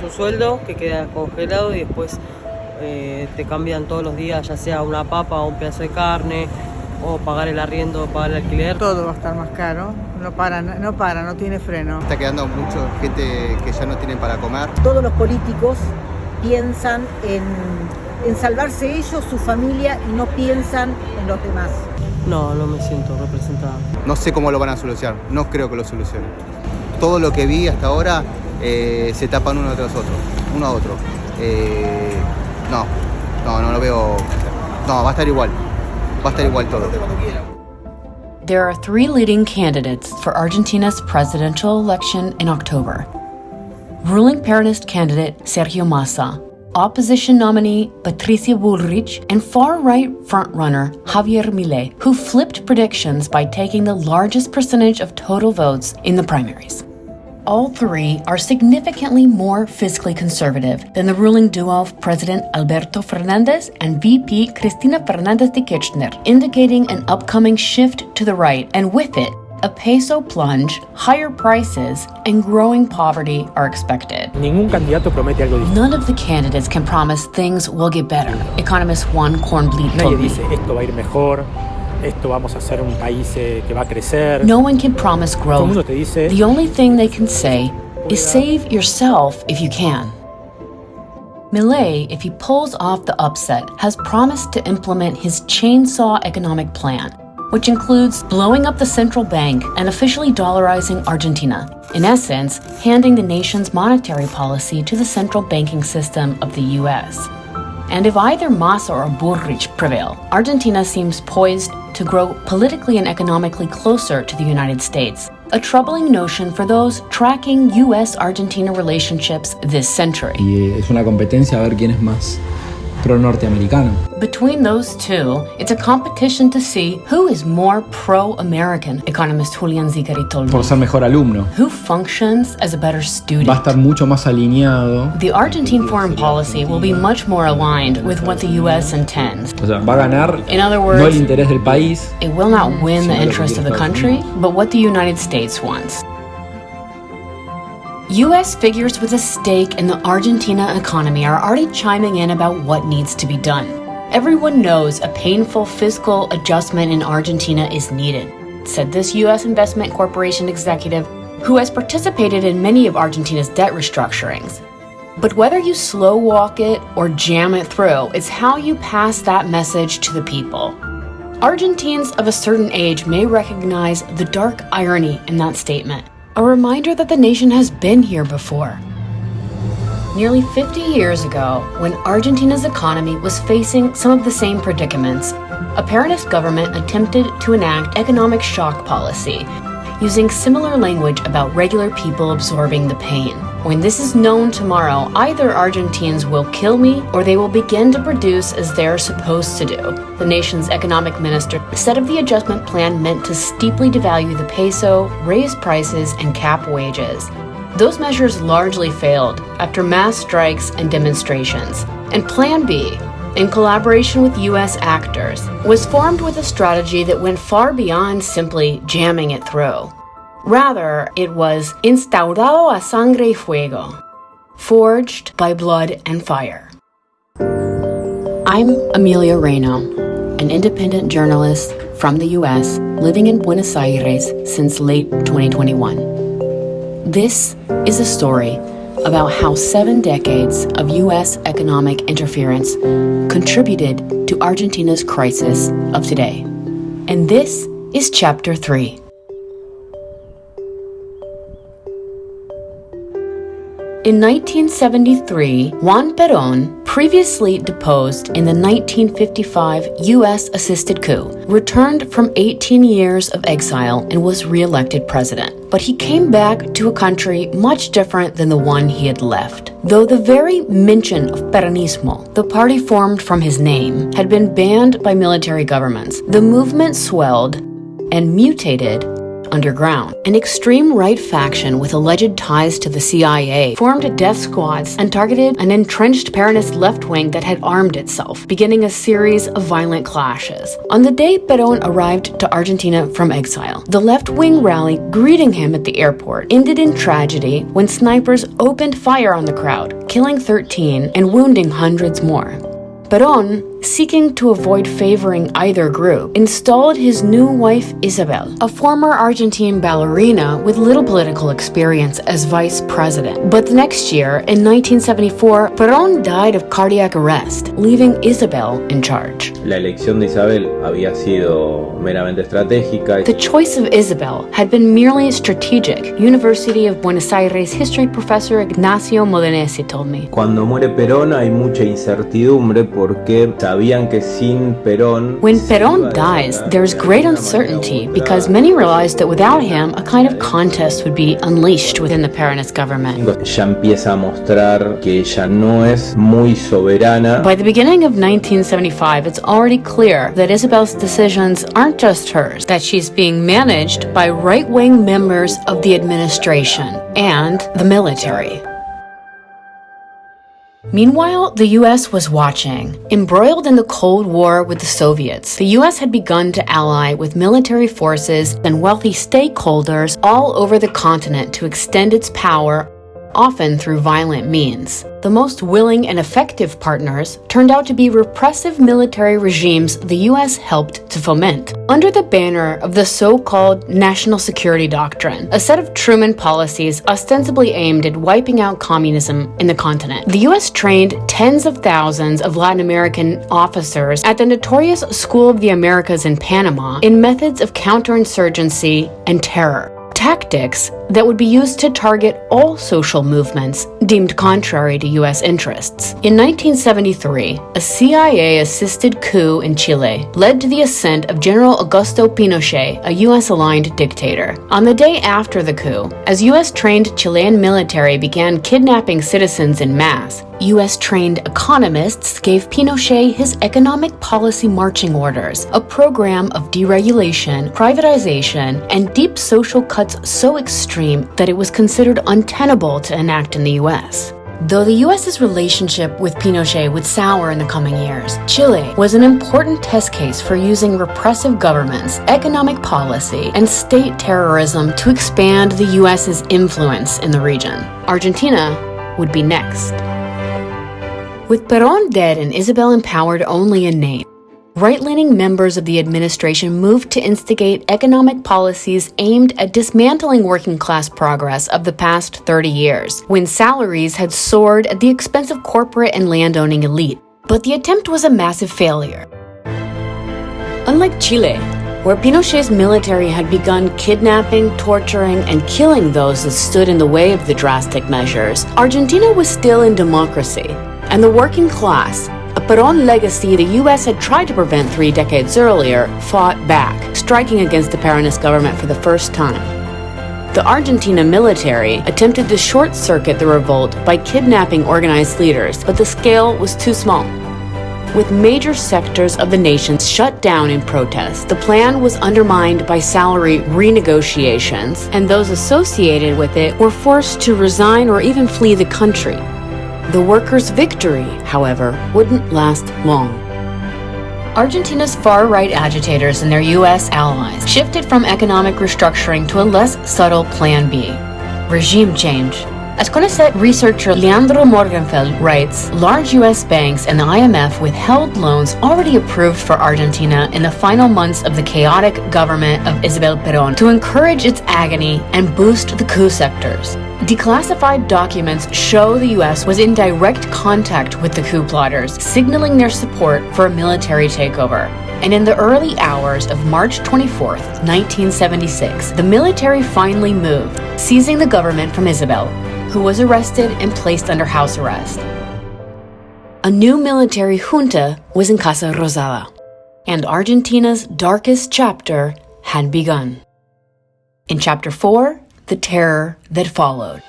un sueldo que queda congelado y después te cambian todos los días, ya sea una papa o un pedazo de carne, o pagar el arriendo, pagar el alquiler. Todo va a estar más caro, no tiene freno. Está quedando mucha gente que ya no tienen para comer. Todos los políticos piensan en salvarse ellos, su familia, y no piensan en los demás. No me siento representada. No sé cómo lo van a solucionar, no creo que lo solucionen. Todo lo que vi hasta ahora se tapan uno tras otro, uno a otro. No lo veo. No, va a estar igual todo. There are 3 leading candidates for Argentina's presidential election in October. Ruling Peronist candidate Sergio Massa, opposition nominee Patricia Bullrich, and far-right frontrunner Javier Milei, who flipped predictions by taking the largest percentage of total votes in the primaries. All 3 are significantly more fiscally conservative than the ruling duo of President Alberto Fernandez and VP Cristina Fernández de Kirchner, indicating an upcoming shift to the right, and with it, a peso plunge, higher prices, and growing poverty are expected. Ningún candidato promete algo distinto. None of the candidates can promise things will get better. Economist Juan Kornblit Nadie told me. dice esto va a ir mejor, esto vamos a ser un país que va a crecer. No one can promise Todo el mundo growth. te dice, The only thing they can say is save yourself if you can. Milei, if he pulls off the upset, has promised to implement his chainsaw economic plan, which includes blowing up the central bank and officially dollarizing Argentina. In essence, handing the nation's monetary policy to the central banking system of the US. And if either Massa or Bullrich prevail, Argentina seems poised to grow politically and economically closer to the United States, a troubling notion for those tracking US-Argentina relationships this century. Y es una competencia a ver quién es más pro-norteamericano. Between those two, it's a competition to see who is more pro-American, economist Julian Zicari told me. Por ser mejor alumno. Who functions as a better student. Va a estar mucho más alineado. The Argentine foreign policy will be much more aligned with what the US intends. O sea, va a ganar In other no words, el interés del país. it will not win the interest of the country, but what the United States wants. U.S. figures with a stake in the Argentina economy are already chiming in about what needs to be done. Everyone knows a painful fiscal adjustment in Argentina is needed, said this U.S. investment corporation executive who has participated in many of Argentina's debt restructurings. But whether you slow walk it or jam it through, it's how you pass that message to the people. Argentines of a certain age may recognize the dark irony in that statement. A reminder that the nation has been here before. Nearly 50 years ago, when Argentina's economy was facing some of the same predicaments, a Peronist government attempted to enact economic shock policy, using similar language about regular people absorbing the pain. When this is known tomorrow, either Argentines will kill me or they will begin to produce as they're supposed to do, the nation's economic minister said of the adjustment plan meant to steeply devalue the peso, raise prices, and cap wages. Those measures largely failed after mass strikes and demonstrations. And Plan B, in collaboration with U.S. actors, was formed with a strategy that went far beyond simply jamming it through. Rather, it was instaurado a sangre y fuego, forged by blood and fire. I'm Amelia Rayno, an independent journalist from the U.S. living in Buenos Aires since late 2021. This is a story about how 7 decades of U.S. economic interference contributed to Argentina's crisis of today. And this is Chapter 3. In 1973, Juan Perón, previously deposed in the 1955 U.S.-assisted coup, returned from 18 years of exile and was re-elected president. But he came back to a country much different than the one he had left. Though the very mention of Peronismo, the party formed from his name, had been banned by military governments, the movement swelled and mutated underground. An extreme right faction with alleged ties to the CIA formed death squads and targeted an entrenched Peronist left wing that had armed itself, beginning a series of violent clashes. On the day Perón arrived to Argentina from exile, the left-wing rally greeting him at the airport ended in tragedy when snipers opened fire on the crowd, killing 13 and wounding hundreds more. Perón, seeking to avoid favoring either group, installed his new wife Isabel, a former Argentine ballerina with little political experience, as vice president. But the next year, in 1974, Perón died of cardiac arrest, leaving Isabel in charge. La elección de Isabel había sido meramente estratégica. The choice of Isabel had been merely strategic, University of Buenos Aires history professor Ignacio Modenesi told me. Cuando muere Perón hay mucha incertidumbre porque sabían que sin Perón... When Perón dies, there's great uncertainty because many realized that without him, a kind of contest would be unleashed within the Peronist government. Ya empieza a mostrar que ella no es muy soberana. By the beginning of 1975, it's already clear that Isabel's decisions aren't just hers, that she's being managed by right-wing members of the administration and the military. Meanwhile, the U.S. was watching. Embroiled in the Cold War with the Soviets, the U.S. had begun to ally with military forces and wealthy stakeholders all over the continent to extend its power, often through violent means. The most willing and effective partners turned out to be repressive military regimes the U.S. helped to foment. Under the banner of the so-called National Security Doctrine, a set of Truman policies ostensibly aimed at wiping out communism in the continent, the U.S. trained tens of thousands of Latin American officers at the notorious School of the Americas in Panama in methods of counterinsurgency and terror. Tactics that would be used to target all social movements deemed contrary to U.S. interests. In 1973, a CIA-assisted coup in Chile led to the ascent of General Augusto Pinochet, a U.S.-aligned dictator. On the day after the coup, as U.S.-trained Chilean military began kidnapping citizens en masse, U.S.-trained economists gave Pinochet his economic policy marching orders, a program of deregulation, privatization, and deep social cuts so extreme that it was considered untenable to enact in the U.S. Though the U.S.'s relationship with Pinochet would sour in the coming years, Chile was an important test case for using repressive governments, economic policy, and state terrorism to expand the U.S.'s influence in the region. Argentina would be next. With Perón dead and Isabel empowered only in name, right-leaning members of the administration moved to instigate economic policies aimed at dismantling working-class progress of the past 30 years, when salaries had soared at the expense of corporate and landowning elite. But the attempt was a massive failure. Unlike Chile, where Pinochet's military had begun kidnapping, torturing, and killing those that stood in the way of the drastic measures, Argentina was still in democracy, and the working class, a Perón legacy the U.S. had tried to prevent 3 decades earlier, fought back, striking against the Peronist government for the first time. The Argentina military attempted to short-circuit the revolt by kidnapping organized leaders, but the scale was too small. With major sectors of the nation shut down in protest, the plan was undermined by salary renegotiations, and those associated with it were forced to resign or even flee the country. The workers' victory, however, wouldn't last long. Argentina's far-right agitators and their U.S. allies shifted from economic restructuring to a less subtle Plan B: regime change. As CONICET researcher Leandro Morgenfeld writes, large U.S. banks and the IMF withheld loans already approved for Argentina in the final months of the chaotic government of Isabel Perón to encourage its agony and boost the coup sectors. Declassified documents show the U.S. was in direct contact with the coup plotters, signaling their support for a military takeover. And in the early hours of March 24, 1976, the military finally moved, seizing the government from Isabel, who was arrested and placed under house arrest. A new military junta was in Casa Rosada, and Argentina's darkest chapter had begun. In Chapter 4, the terror that followed.